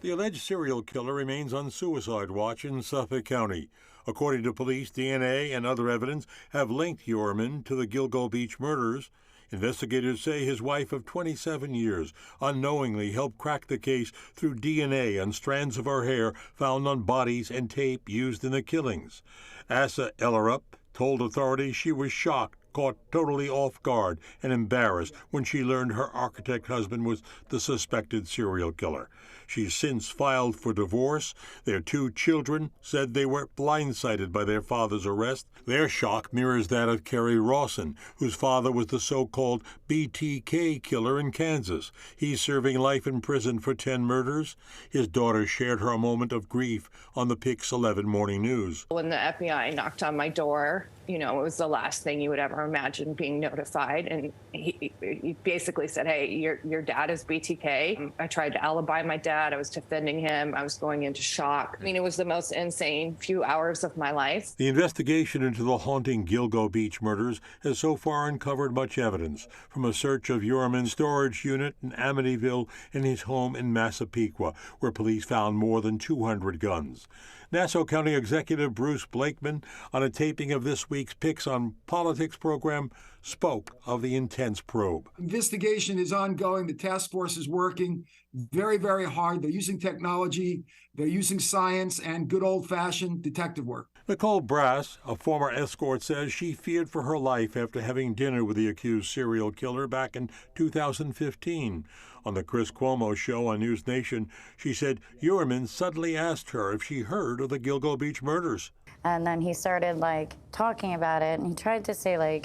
The alleged serial killer remains on suicide watch in Suffolk County. According to police, DNA and other evidence have linked Yorman to the Gilgo Beach murders. Investigators say his wife of 27 years unknowingly helped crack the case through DNA on strands of her hair found on bodies and tape used in the killings. Asa Ellerup told authorities she was shocked, caught totally off guard, and embarrassed when she learned her architect husband was the suspected serial killer. She's since filed for divorce. Their two children said they were blindsided by their father's arrest. Their shock mirrors that of Kerry Rawson, whose father was the so-called BTK killer in Kansas. He's serving life in prison for 10 murders. His daughter shared her moment of grief on the Pix 11 Morning News. When the FBI knocked on my door, it was the last thing you would ever imagine being notified. And he basically said, hey, your dad is BTK. I tried to alibi my dad. I was defending him. I was going into shock. It was the most insane few hours of my life. The investigation into the haunting Gilgo Beach murders has so far uncovered much evidence, from a search of Yorman's storage unit in Amityville and his home in Massapequa, where police found more than 200 guns. Nassau County Executive Bruce Blakeman, on a taping of this week's Picks on Politics program, spoke of the intense probe. Investigation is ongoing. The task force is working very, very hard. They're using technology, they're using science, and good old-fashioned detective work. Nicole Brass, a former escort, says she feared for her life after having dinner with the accused serial killer back in 2015. On the Chris Cuomo show on News Nation, she said Yorman suddenly asked her if she heard of the Gilgo Beach murders. And then he started talking about it, and he tried to say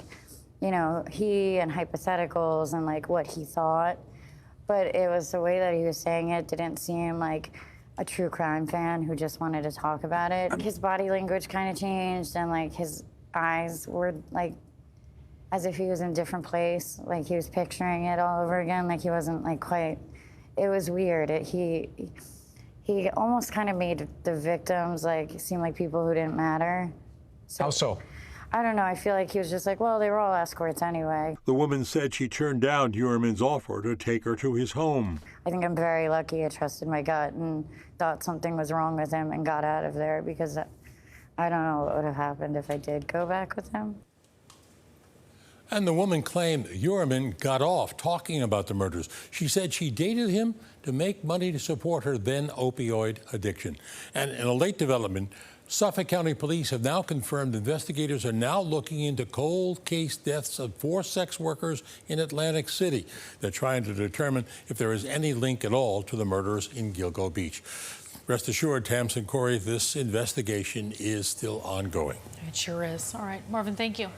he and hypotheticals and what he thought. But it was the way that he was saying it didn't seem like a true crime fan who just wanted to talk about it. His body language kind of changed, and his eyes were as if he was in a different place, he was picturing it all over again, he wasn't quite. It was weird. He almost kind of made the victims seem like people who didn't matter. How so? I don't know. I feel like he was just well, they were all escorts anyway. The woman said she turned down Yorman's offer to take her to his home. I think I'm very lucky I trusted my gut and thought something was wrong with him and got out of there, because I don't know what would have happened if I did go back with him. And the woman claimed Yorman got off talking about the murders. She said she dated him to make money to support her then opioid addiction. And in a late development, Suffolk County Police have now confirmed investigators are now looking into cold case deaths of 4 sex workers in Atlantic City. They're trying to determine if there is any link at all to the murders in Gilgo Beach. Rest assured, Tamsin Corey, this investigation is still ongoing. It sure is. All right, Marvin, thank you.